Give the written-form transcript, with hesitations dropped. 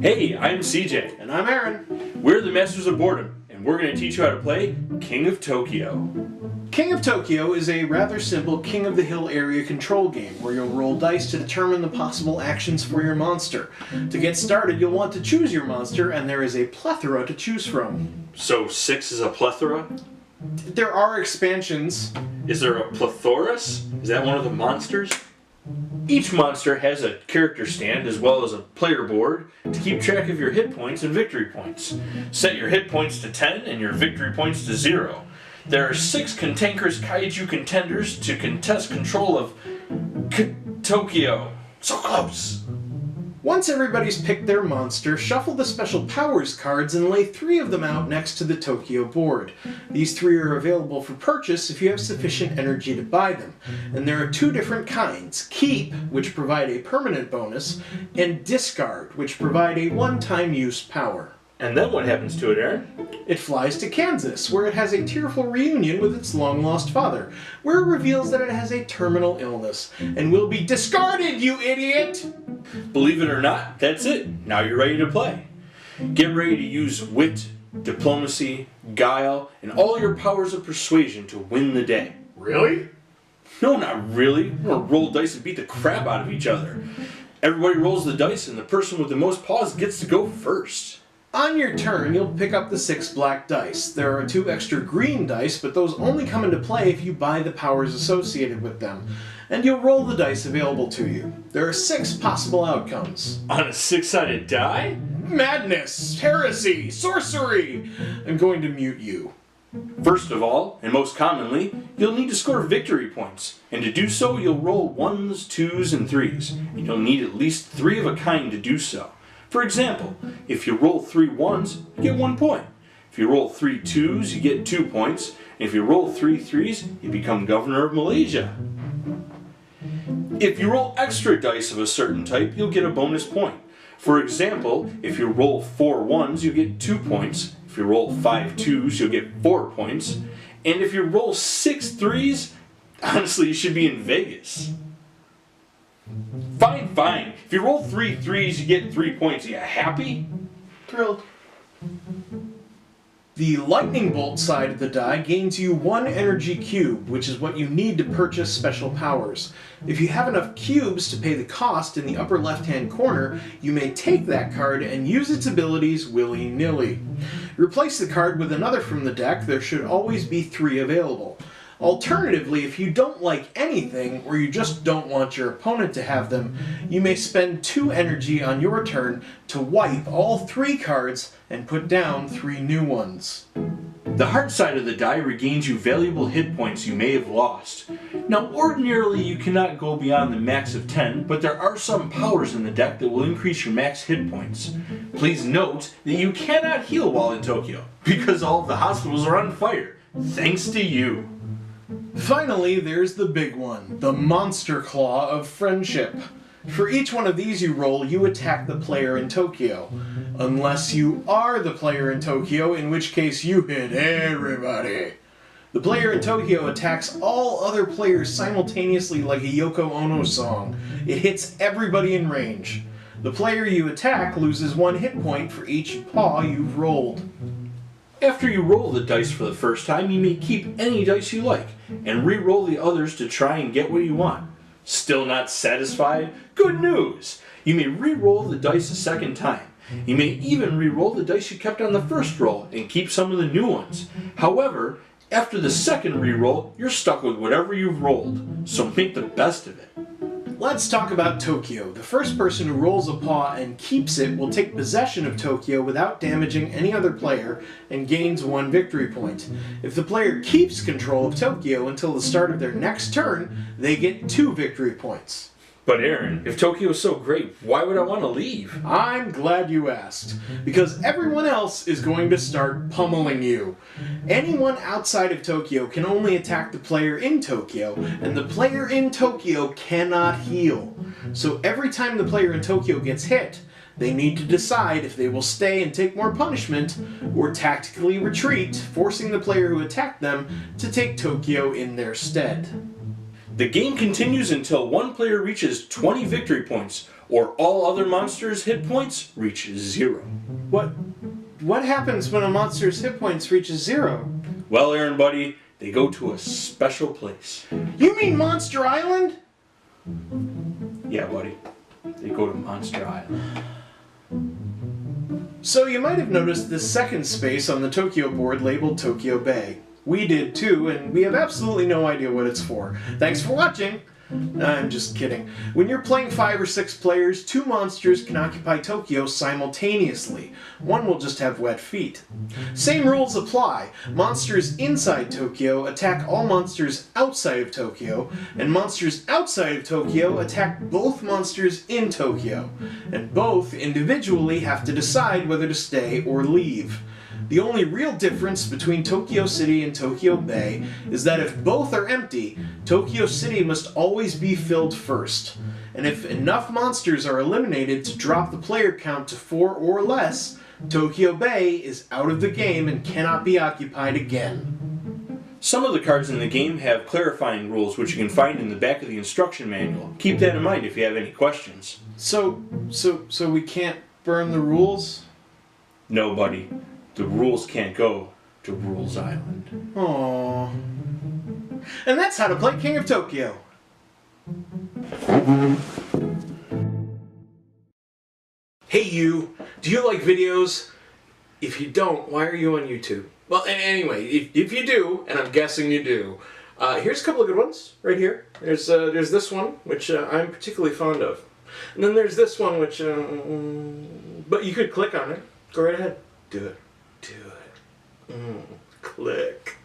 Hey, I'm CJ. And I'm Aaron. We're the Masters of Boarddom, and we're going to teach you how to play King of Tokyo. King of Tokyo is a rather simple King of the Hill area control game where you'll roll dice to determine the possible actions for your monster. To get started, you'll want to choose your monster, and there is a plethora to choose from. So 6 is a plethora? There are expansions. Is there a plethorus? Is that one of the monsters? Each monster has a character stand as well as a player board to keep track of your hit points and victory points. Set your hit points to 10 and your victory points to 0. There are 6 cantankerous kaiju contenders to contest control of Tokyo. So close! Once everybody's picked their monster, shuffle the special powers cards and lay 3 of them out next to the Tokyo board. These 3 are available for purchase if you have sufficient energy to buy them. And there are 2 different kinds: Keep, which provide a permanent bonus, and Discard, which provide a one-time use power. And then what happens to it, Aaron? It flies to Kansas, where it has a tearful reunion with its long-lost father, where it reveals that it has a terminal illness, and will be discarded, you idiot! Believe it or not, that's it. Now you're ready to play. Get ready to use wit, diplomacy, guile, and all your powers of persuasion to win the day. Really? No, not really. We're gonna roll dice and beat the crap out of each other. Everybody rolls the dice, and the person with the most paws gets to go first. On your turn, you'll pick up the 6 black dice. There are 2 extra green dice, but those only come into play if you buy the powers associated with them. And you'll roll the dice available to you. There are 6 possible outcomes. On a 6-sided die? Madness! Heresy! Sorcery! I'm going to mute you. First of all, and most commonly, you'll need to score victory points. And to do so, you'll roll 1s, 2s, and 3s. And you'll need at least 3 of a kind to do so. For example, if you roll 3 1s, you get 1 point. If you roll 3 2s, you get 2 points. And if you roll 3 3s, you become governor of Malaysia. If you roll extra dice of a certain type, you'll get a bonus point. For example, if you roll 4 1s, you get 2 points. If you roll 5 2s, you'll get 4 points. And if you roll 6 3s, honestly, you should be in Vegas. Fine. If you roll 3 3s, you get 3 points. Are you happy? Thrilled. The lightning bolt side of the die gains you 1 energy cube, which is what you need to purchase special powers. If you have enough cubes to pay the cost in the upper left-hand corner, you may take that card and use its abilities willy-nilly. Replace the card with another from the deck. There should always be 3 available. Alternatively, if you don't like anything, or you just don't want your opponent to have them, you may spend 2 energy on your turn to wipe all 3 cards and put down 3 new ones. The heart side of the die regains you valuable hit points you may have lost. Now, ordinarily you cannot go beyond the max of 10, but there are some powers in the deck that will increase your max hit points. Please note that you cannot heal while in Tokyo, because all of the hospitals are on fire, thanks to you. Finally, there's the big one, the Monster Claw of Friendship. For each one of these you roll, you attack the player in Tokyo. Unless you are the player in Tokyo, in which case you hit everybody. The player in Tokyo attacks all other players simultaneously like a Yoko Ono song. It hits everybody in range. The player you attack loses 1 hit point for each paw you've rolled. After you roll the dice for the first time, you may keep any dice you like, and re-roll the others to try and get what you want. Still not satisfied? Good news! You may re-roll the dice a second time. You may even re-roll the dice you kept on the first roll and keep some of the new ones. However, after the second re-roll, you're stuck with whatever you've rolled, so make the best of it. Let's talk about Tokyo. The first person who rolls a paw and keeps it will take possession of Tokyo without damaging any other player and gains 1 victory point. If the player keeps control of Tokyo until the start of their next turn, they get 2 victory points. But Aaron, if Tokyo is so great, why would I want to leave? I'm glad you asked, because everyone else is going to start pummeling you. Anyone outside of Tokyo can only attack the player in Tokyo, and the player in Tokyo cannot heal. So every time the player in Tokyo gets hit, they need to decide if they will stay and take more punishment, or tactically retreat, forcing the player who attacked them to take Tokyo in their stead. The game continues until one player reaches 20 victory points, or all other monsters' hit points reach 0. What happens when a monster's hit points reaches 0? Well, Aaron, buddy, they go to a special place. You mean Monster Island? Yeah, buddy. They go to Monster Island. So you might have noticed this second space on the Tokyo board labeled Tokyo Bay. We did too, and we have absolutely no idea what it's for. Thanks for watching! I'm just kidding. When you're playing 5 or 6 players, 2 monsters can occupy Tokyo simultaneously. One will just have wet feet. Same rules apply. Monsters inside Tokyo attack all monsters outside of Tokyo, and monsters outside of Tokyo attack both monsters in Tokyo. And both individually have to decide whether to stay or leave. The only real difference between Tokyo City and Tokyo Bay is that if both are empty, Tokyo City must always be filled first. And if enough monsters are eliminated to drop the player count to 4 or less, Tokyo Bay is out of the game and cannot be occupied again. Some of the cards in the game have clarifying rules which you can find in the back of the instruction manual. Keep that in mind if you have any questions. So we can't burn the rules? No, buddy. The rules can't go to Rules Island. Aww. And that's how to play King of Tokyo. Hey you, do you like videos? If you don't, why are you on YouTube? Well, anyway, if you do, and I'm guessing you do, here's a couple of good ones right here. There's this one, which I'm particularly fond of. And then there's this one, which, but you could click on it. Go right ahead. Do it. Do it. Click.